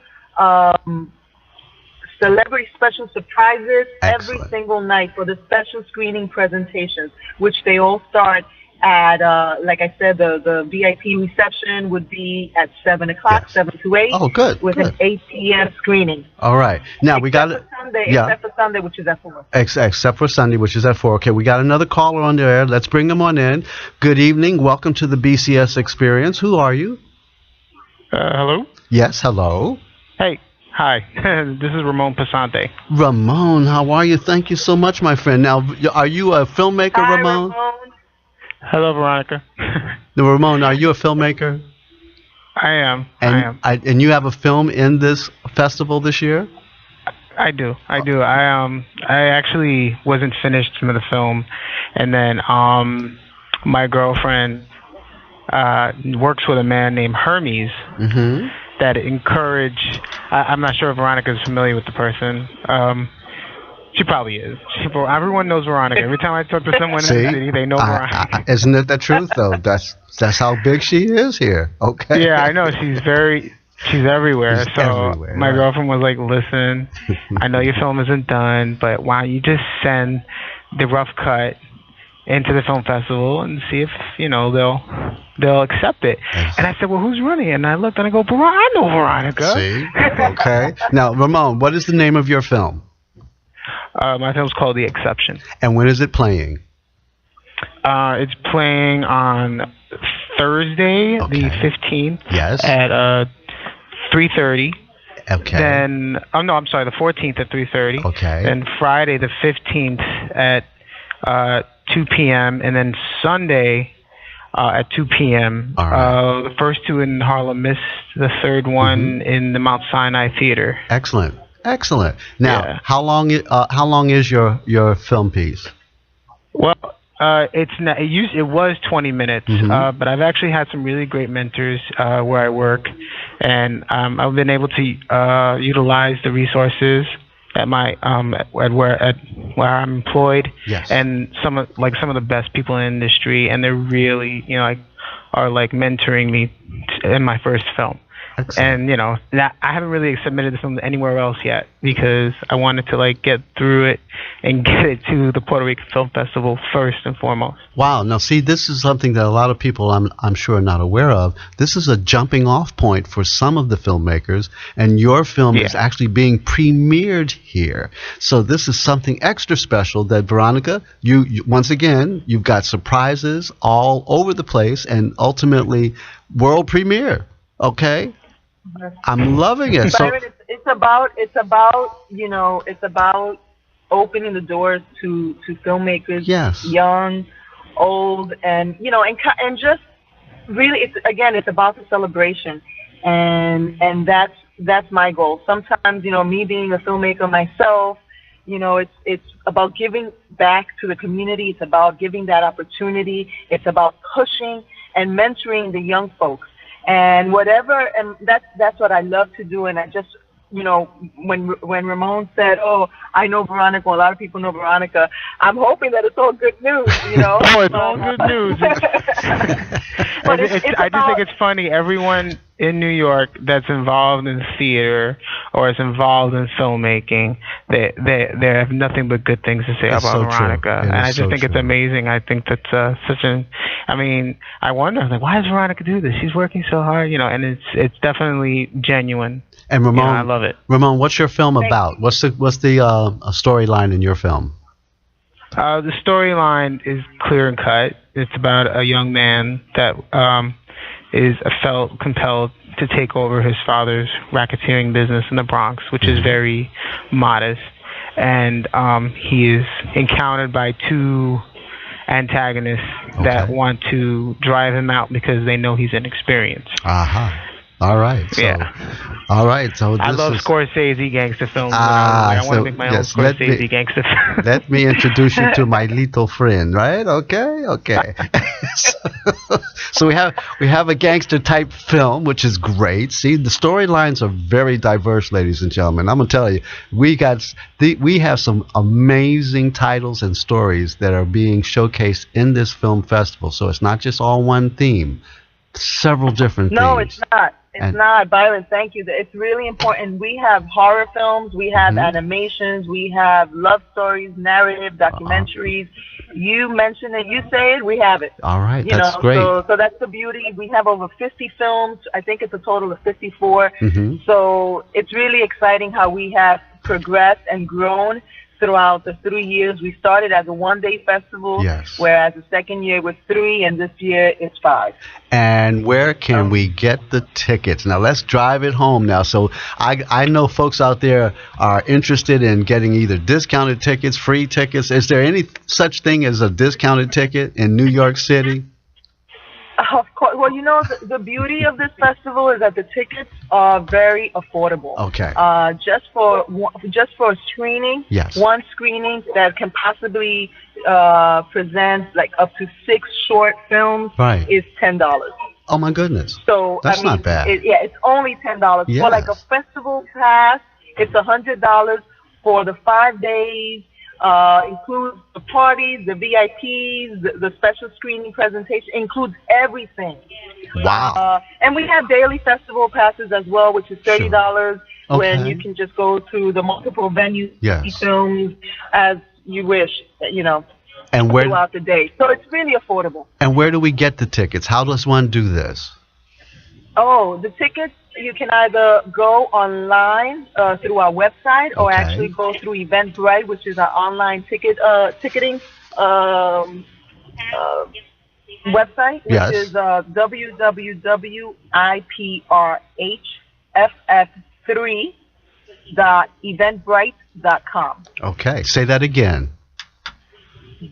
celebrity special surprises. Excellent. Every single night for the special screening presentations, which they all start at, like I said, the VIP reception would be at 7 o'clock, 7 to 8. Oh, good. With an 8 p.m. screening. All right. Now, we got it. Except for Sunday, which is at 4. Except for Sunday, which is at 4. Okay, we got another caller on there. Let's bring them on in. Good evening. Welcome to the BCS Experience. Who are you? Hello? Yes, hello. Hey. Hi, this is Ramon Pasante. Ramon, how are you? Thank you so much, my friend. Now, are you a filmmaker, Hi, Ramon? Hello, Veronica. Ramon, are you a filmmaker? I am. And you have a film in this festival this year? I do. I actually wasn't finished with the film, and then my girlfriend works with a man named Hermes. Mm-hmm. That encourage. I'm not sure if Veronica is familiar with the person. She probably is. Everyone knows Veronica. Every time I talk to someone in the city, they know Veronica. Isn't it the truth, though? That's how big she is here. Okay. Yeah, I know. She's everywhere. Everywhere, my girlfriend was like, listen, I know your film isn't done, but why don't you just send the rough cut into the film festival and see if they'll accept it. And I said, well, who's running? And I looked and I go, I know Veronica. See? Okay. Now, Ramon, what is the name of your film? My film's called The Exception. And when is it playing? It's playing on Thursday, the 15th. Yes. At 3:30. Okay. Then, I'm sorry, the 14th at 3:30. Okay. Then Friday, the 15th at 2 p.m. And then Sunday at 2 p.m. All right. The first two in Harlem Mist, the third one in the Mount Sinai Theater. Excellent. Now, how long is your film piece? Well, it was 20 minutes, but I've actually had some really great mentors where I work, and I've been able to utilize the resources at my where I'm employed, and some of the best people in the industry, and they're really are mentoring me in my first film. Excellent. And I haven't really submitted this film anywhere else yet because I wanted to get through it and get it to the Puerto Rican Film Festival first and foremost. Wow. Now, see, this is something that a lot of people I'm sure are not aware of. This is a jumping off point for some of the filmmakers, and your film is actually being premiered here. So this is something extra special that, Veronica, you once again, you've got surprises all over the place, and ultimately world premiere. Okay? I'm loving it. Byron, it's about opening the doors to filmmakers, young, old, and just really, it's about the celebration, and that's my goal. Sometimes, me being a filmmaker myself, it's about giving back to the community. It's about giving that opportunity. It's about pushing and mentoring the young folks. And that's what I love to do. And I just, when Ramon said, "Oh, I know Veronica," well, a lot of people know Veronica. I'm hoping that it's all good news, Oh, it's all good news. I just think it's funny. Everyone in New York that's involved in theater or is involved in filmmaking, they have nothing but good things to say about Veronica. And I just think it's amazing. I think that's I wonder, why does Veronica do this? She's working so hard, and it's definitely genuine. And Ramon, I love it. Ramon, what's your film about? What's the storyline in your film? The storyline is clear and cut. It's about a young man that felt compelled to take over his father's racketeering business in the Bronx, which is very modest, and he is encountered by two antagonists that want to drive him out because they know he's inexperienced. All right. So, all right. So I love Scorsese gangster films. I want to make my own Scorsese gangster film. Let me introduce you to my little friend, right? Okay. So we have a gangster type film, which is great. See, the storylines are very diverse, ladies and gentlemen. I'm gonna tell you, we have some amazing titles and stories that are being showcased in this film festival. So it's not just all one theme. Several different themes. No, it's not. It's not, Byron. Thank you. It's really important. We have horror films, we have animations, we have love stories, narrative, documentaries. You mention it, you say it, we have it. All right, that's great. So that's the beauty. We have over 50 films. I think it's a total of 54. So it's really exciting how we have progressed and grown throughout the 3 years. We started as a one-day festival, whereas the second year was 3, and this year it's 5. And where can we get the tickets? Now, let's drive it home now. So I know folks out there are interested in getting either discounted tickets, free tickets. Is there any such thing as a discounted ticket in New York City? Of course. Well, the beauty of this festival is that the tickets are very affordable. Okay. Just for a screening, one screening that can possibly present up to 6 short films is $10. Oh my goodness. So that's not bad. It's only $10. Yes. For a festival pass, it's $100 for the 5 days. Includes the parties, the VIPs, the special screening presentation, includes everything. Wow. And we have daily festival passes as well, which is $30 when you can just go to the multiple venues, see films as you wish, And where throughout the day. So it's really affordable. And where do we get the tickets? How does one do this? Oh, the tickets, you can either go online through our website or actually go through Eventbrite, which is our online ticketing website, which is www.IPRHFF3.eventbrite.com. Okay, say that again.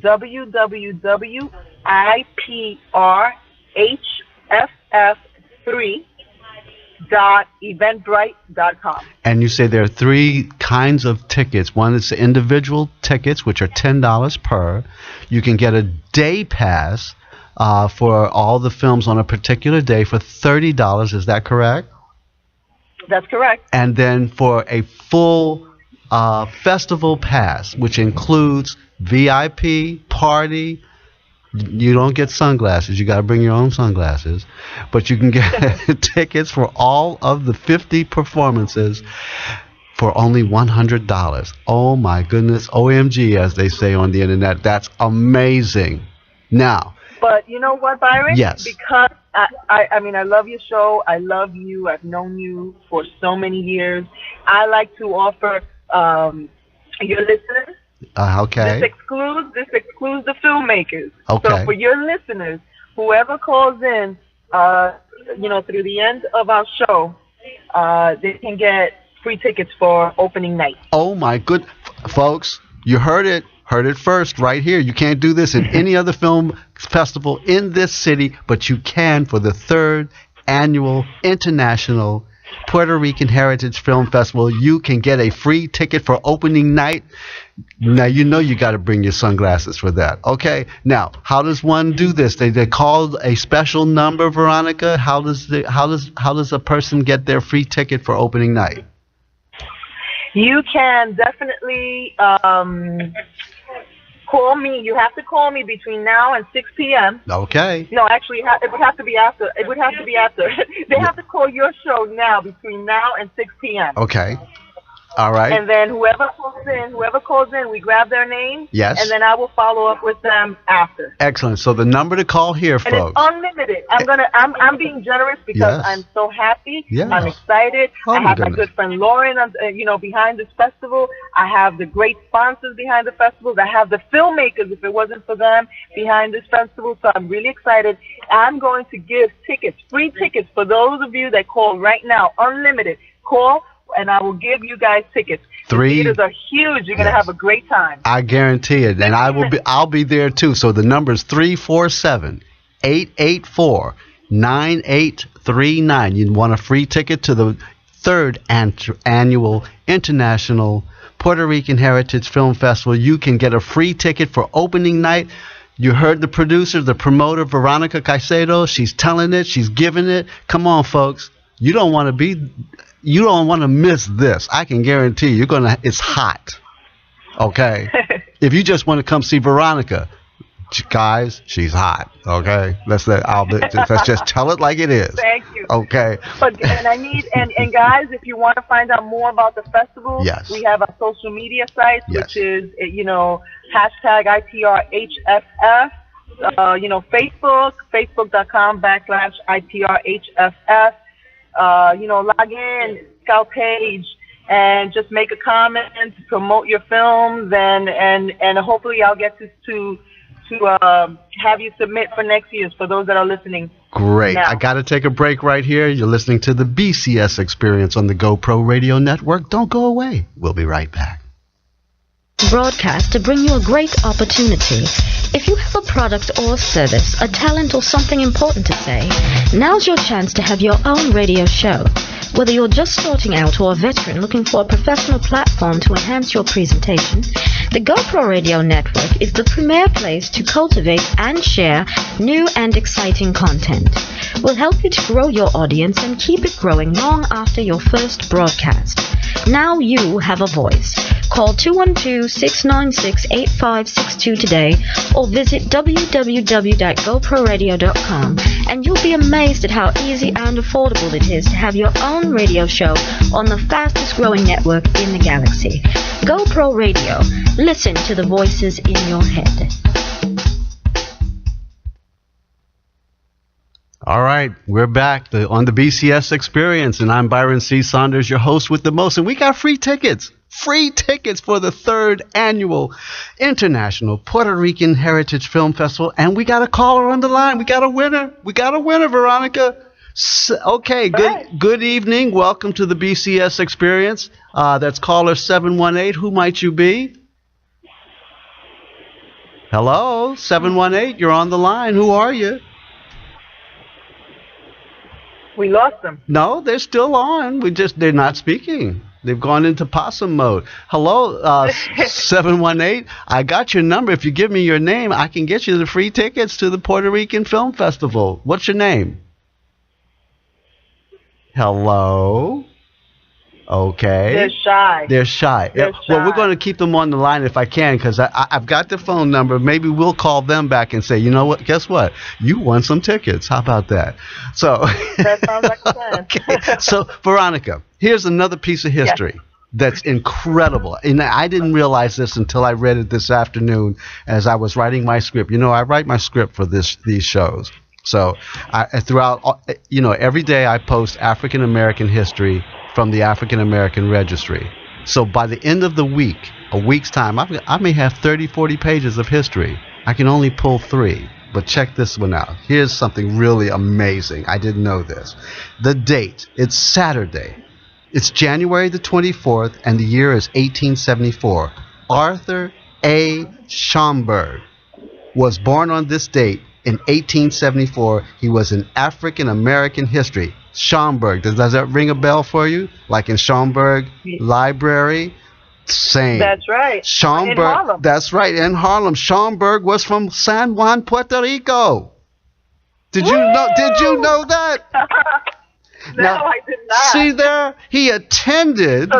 www.IPRHFF3.eventbrite.com. And you say there are three kinds of tickets. One is the individual tickets, which are $10 per. You can get a day pass for all the films on a particular day for $30. Is that correct? That's correct. And then for a full festival pass, which includes VIP, party. You don't get sunglasses. You got to bring your own sunglasses. But you can get tickets for all of the 50 performances for only $100. Oh, my goodness. OMG, as they say on the internet. That's amazing. Now. But you know what, Byron? Yes. Because, I mean, I love your show. I love you. I've known you for so many years. I like to offer your listeners. Okay. This excludes the filmmakers. Okay. So for your listeners, whoever calls in, through the end of our show, they can get free tickets for opening night. Oh my good, folks, you heard it first right here. You can't do this in any other film festival in this city, but you can for the 3rd annual International Puerto Rican Heritage Film Festival. You can get a free ticket for opening night. Now you know you got to bring your sunglasses for that. Okay. Now, how does one do this? They called a special number, Veronica. How does a person get their free ticket for opening night? You can definitely call me. You have to call me between now and 6 p.m. Okay. No, actually, it would have to be after. It would have to be after. They have to call your show now between now and 6 p.m. Okay. All right. And then whoever calls in, we grab their name. Yes. And then I will follow up with them after. Excellent. So the number to call here, and folks. It's unlimited. I'm being generous because I'm so happy. Yeah. I'm excited. Oh, I have my my good friend Lauren, behind this festival. I have the great sponsors behind the festival. I have the filmmakers, if it wasn't for them, behind this festival. So I'm really excited. I'm going to give tickets, free tickets for those of you that call right now, unlimited. Call. And I will give you guys tickets. The theaters are huge. You're gonna have a great time. I guarantee it, and I'll be there too. So the number is 347-884-9839. You want a free ticket to the 3rd annual International Puerto Rican Heritage Film Festival. You can get a free ticket for opening night. You heard the producer, the promoter, Veronica Caicedo. She's telling it. She's giving it. Come on, folks. You don't want to miss this. I can guarantee you, it's hot. Okay? If you just want to come see Veronica, guys, she's hot. Okay? Let's just tell it like it is. Thank you. Okay. But and guys, if you want to find out more about the festival, we have our social media sites, which is hashtag IPRHFF. Facebook.com/IPRHFF. Log in, scout page, and just make a comment, promote your films, and hopefully I'll get to have you submit for next year's for those that are listening. Great. Now. I got to take a break right here. You're listening to the BCS Experience on the GoPro Radio Network. Don't go away. We'll be right back. Broadcast to bring you a great opportunity. If you have a product or service, a talent or something important to say, now's your chance to have your own radio show. Whether you're just starting out or a veteran looking for a professional platform to enhance your presentation, the GoPro Radio Network is the premier place to cultivate and share new and exciting content. We'll help you to grow your audience and keep it growing long after your first broadcast. Now you have a voice. Call 212-696-8562 today or visit www.goproradio.com and you'll be amazed at how easy and affordable it is to have your own radio show on the fastest growing network in the galaxy. GoPro Radio. Listen to the voices in your head. All right, we're back on the BCS Experience, and I'm Byron C. Saunders, your host with the most, and we got free tickets for the 3rd Annual International Puerto Rican Heritage Film Festival, and we got a caller on the line. We got a winner, Veronica. Okay, good evening. Welcome to the BCS Experience. That's caller 718. Who might you be? Hello, 718. You're on the line. Who are you? We lost them. No, they're still on. They're not speaking. They've gone into possum mode. Hello, 718. I got your number. If you give me your name, I can get you the free tickets to the Puerto Rican Film Festival. What's your name? Hello? Okay. They're shy. Well, we're going to keep them on the line if I can, because I've got the phone number. Maybe we'll call them back and say, you know what? Guess what? You won some tickets. How about that? So that sounds like a plan. Okay. So, Veronica, here's another piece of history that's incredible. And I didn't realize this until I read it this afternoon as I was writing my script. You know, I write my script for these shows. So throughout, every day I post African American history from the African American Registry. So by the end of the week, a week's time, I may have 30, 40 pages of history. I can only pull 3. But check this one out. Here's something really amazing. I didn't know this. The date, it's Saturday. It's January the 24th, and the year is 1874. Arthur A. Schomburg was born on this date in 1874. He was an African American history. Schomburg, does that ring a bell for you? Like in Schomburg Library? Same. That's right. Schomburg. In Harlem. That's right, in Harlem. Schomburg was from San Juan, Puerto Rico. Did you know that? No, I did not. See there? He attended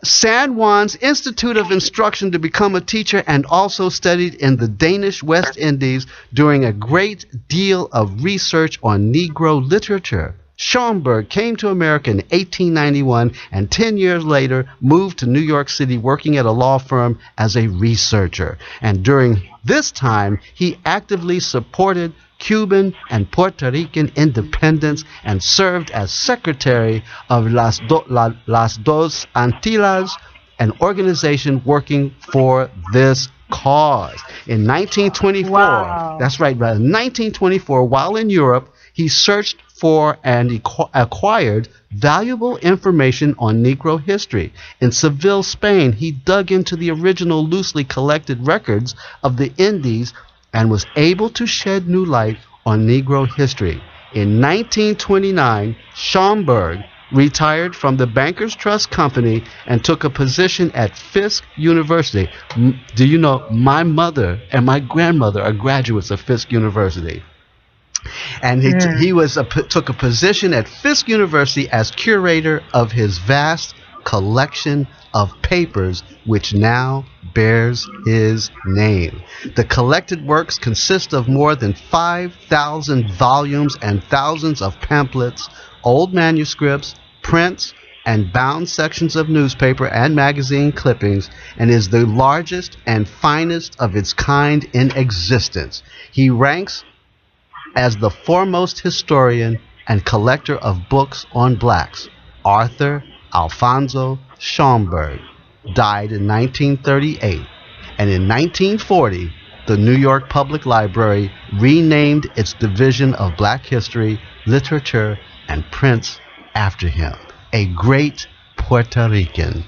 San Juan's Institute of Instruction to become a teacher, and also studied in the Danish West Indies, doing a great deal of research on Negro literature. Schomburg came to America in 1891, and 10 years later moved to New York City, working at a law firm as a researcher. And during this time, he actively supported Cuban and Puerto Rican independence and served as secretary of Las Dos Antillas, an organization working for this cause. In 1924, that's right, in 1924, while in Europe, he searched for and acquired valuable information on Negro history. In Seville, Spain, he dug into the original loosely collected records of the Indies and was able to shed new light on Negro history. In 1929, Schomburg retired from the Bankers Trust Company and took a position at Fisk University. Do you know, my mother and my grandmother are graduates of Fisk University. And he took a position at Fisk University as curator of his vast collection of papers, which now bears his name. The collected works consist of more than 5,000 volumes and thousands of pamphlets, old manuscripts, prints, and bound sections of newspaper and magazine clippings, and is the largest and finest of its kind in existence. He ranks as the foremost historian and collector of books on blacks. Arthur Alfonso Schomburg died in 1938, and in 1940, the New York Public Library renamed its division of Black history, literature, and prints after him. A great Puerto Rican.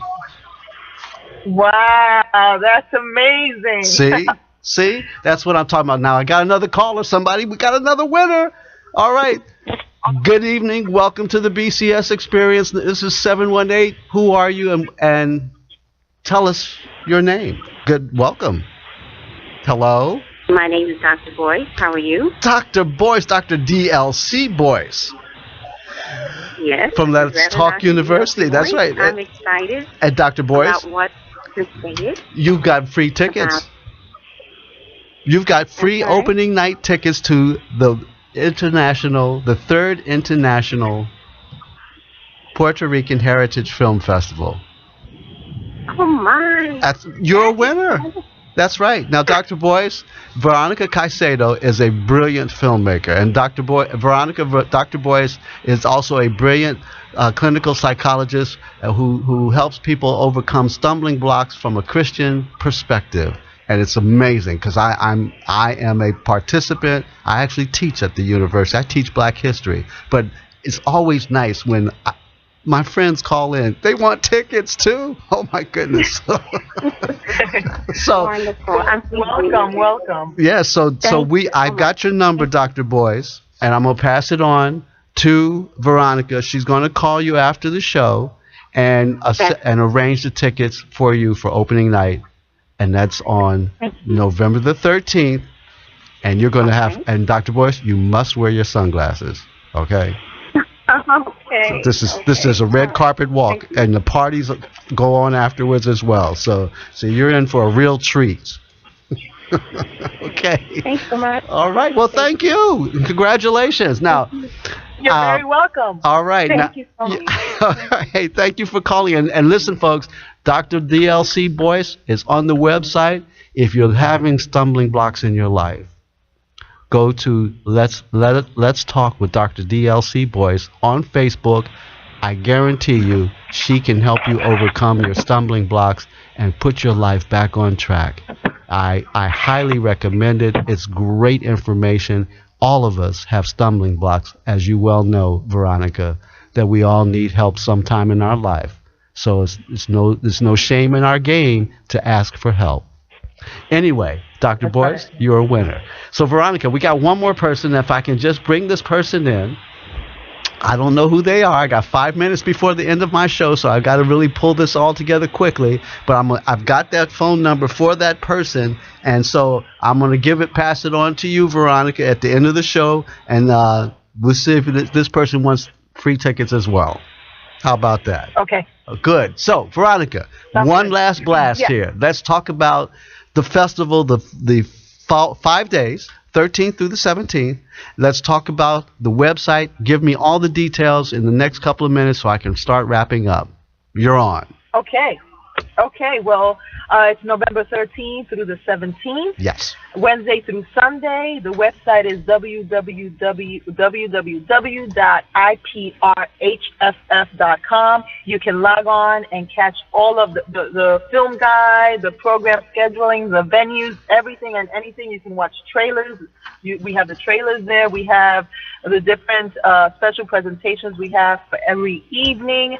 Wow, that's amazing. See? That's what I'm talking about. Now, I got another caller, somebody. We got another winner. All right. Good evening. Welcome to the BCS Experience. This is 718. Who are you? And tell us your name. Good. Welcome. Hello? My name is Dr. Boyce. How are you? Dr. Boyce, Dr. DLC Boyce. Yes. From Let's Talk University. That's right. I'm excited. And Dr. Boyce, about what to say. You've got free tickets. You've got free opening night tickets to the third International Puerto Rican Heritage Film Festival. Oh my! You're a winner. That's right. Now, Dr. Boyce, Veronica Caicedo is a brilliant filmmaker, and Dr. Boyce is also a brilliant clinical psychologist who helps people overcome stumbling blocks from a Christian perspective. And it's amazing because I am a participant. I actually teach at the university. I teach Black history, but it's always nice when my friends call in. They want tickets too. Oh my goodness! So Wonderful. Welcome. yeah. So I got your number, Dr. Boyce, and I'm gonna pass it on to Veronica. She's gonna call you after the show and arrange the tickets for you for opening night. And that's on November the 13th. And you're going to have, and Dr. Boyce, you must wear your sunglasses. Okay? Okay. So this is a red carpet walk, and the parties go on afterwards as well. So you're in for a real treat. Okay. Thanks so much. All right. Well, thank you. Congratulations. Now, You're very welcome. all right. Thank you so much. Hey, thank you for calling. And listen, folks, Dr. DLC Boyce is on the website. If you're having stumbling blocks in your life, go to Let's Talk with Dr. DLC Boyce on Facebook. I guarantee you she can help you overcome your stumbling blocks and put your life back on track. I highly recommend it. It's great information. All of us have stumbling blocks, as you well know, Veronica, that we all need help sometime in our life. So there's no shame in our game to ask for help. Anyway, Dr. Boyce, you're a winner. So, Veronica, we got one more person. If I can just bring this person in. I don't know who they are. I got 5 minutes before the end of my show, so I've got to really pull this all together quickly. But I've got that phone number for that person, and so I'm going to pass it on to you, Veronica, at the end of the show, and we'll see if this person wants free tickets as well. How about that? Okay. Good. So, Veronica, one last blast here. Let's talk about the festival, the 5 days, 13th through the 17th. Let's talk about the website. Give me all the details in the next couple of minutes so I can start wrapping up. You're on. Okay. Well, it's November 13th through the 17th. Yes. Wednesday through Sunday. The website is www.IPRHFF.com. You can log on and catch all of the film guide, the program scheduling, the venues, everything and anything. You can watch trailers. We have the trailers there. We have the different special presentations we have for every evening.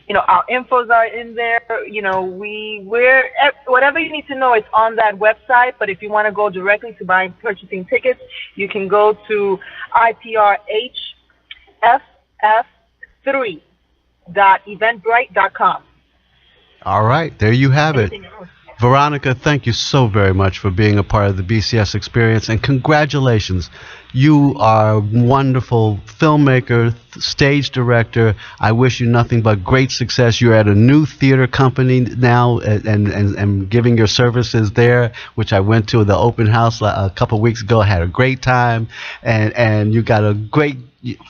Our infos are in there. We're whatever you need to know is on that website. But if you want to go directly to purchasing tickets, you can go to IPRHFF3.eventbrite.com. All right, there you have it. Veronica, thank you so very much for being a part of the BCS experience, and congratulations. You are a wonderful filmmaker, stage director. I wish you nothing but great success. You're at a new theater company now and giving your services there, which I went to the open house a couple of weeks ago. I had a great time, and you got a great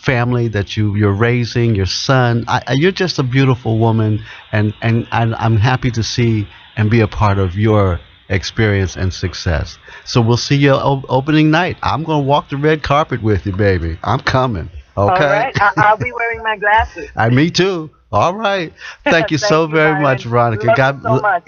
family that you're raising, your son. You're just a beautiful woman, and I'm happy to see and be a part of your experience and success. So we'll see you opening night. I'm going to walk the red carpet with you, baby. I'm coming. Okay? All right. I'll be wearing my glasses. Me too. All right. Thank you so very much, Veronica.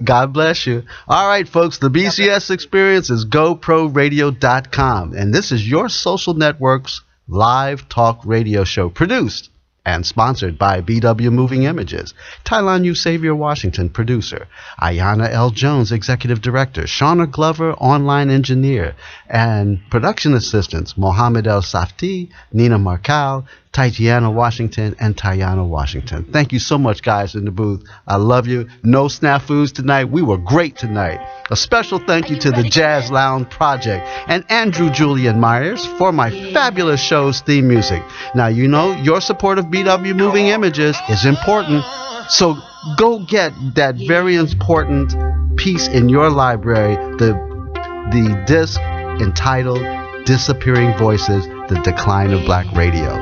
God bless you. All right, folks. The BCS experience is GoProRadio.com. And this is your social network's live talk radio show, produced and sponsored by BW Moving Images. Tylon U. Xavier Washington, producer. Ayana L. Jones, executive director. Shauna Glover, online engineer. And production assistants, Mohammed El Safti, Nina Marcal, Tatiana Washington, and Tayana Washington. Thank you so much, guys in the booth. I love you. No snafus tonight. We were great tonight. A special thank you to the Jazz Lounge Project and Andrew Julian Myers for my fabulous show's theme music. Now, you know, your support of BW Moving Images is important, so go get that very important piece in your library, the disc entitled Disappearing Voices, The Decline of Black Radio.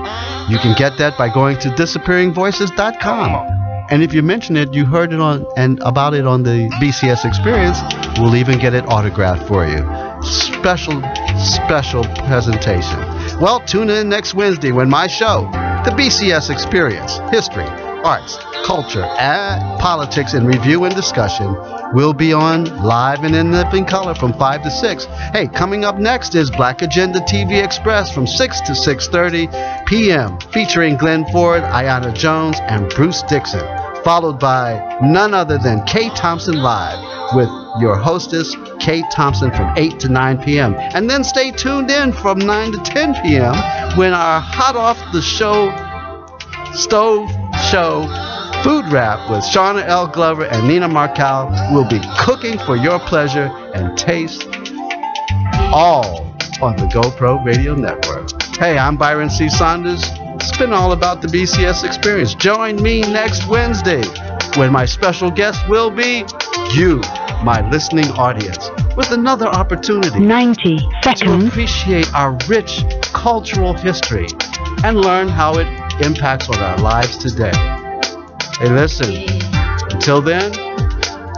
You can get that by going to disappearingvoices.com. And if you mention it, you heard it on and about it on the BCS Experience, we'll even get it autographed for you. Special presentation. Well, tune in next Wednesday when my show, the BCS Experience, History, Arts, Culture, and Politics in Review and Discussion, will be on live and in living color from 5 to 6. Hey, coming up next is Black Agenda TV Express from 6 to 6:30 p.m. featuring Glenn Ford, Ayanna Jones, and Bruce Dixon, followed by none other than Kay Thompson Live with your hostess, Kay Thompson, from 8 to 9 p.m. And then stay tuned in from 9 to 10 p.m. when our hot off the show stove show Food Rap with Shauna L. Glover and Nina Marcal will be cooking for your pleasure and taste, all on the GoPro Radio Network. Hey, I'm Byron C. Saunders. It's been all about the BCS Experience. Join me next Wednesday when my special guest will be you, my listening audience, with another opportunity 90 to seconds. appreciate our rich cultural history and learn how it impacts on our lives today. Hey, listen, until then,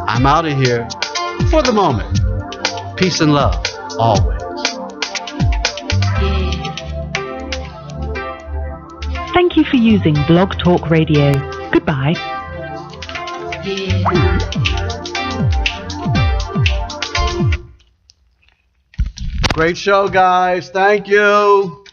I'm out of here for the moment. Peace and love, always. Thank you for using Blog Talk Radio. Goodbye. Great show, guys. Thank you.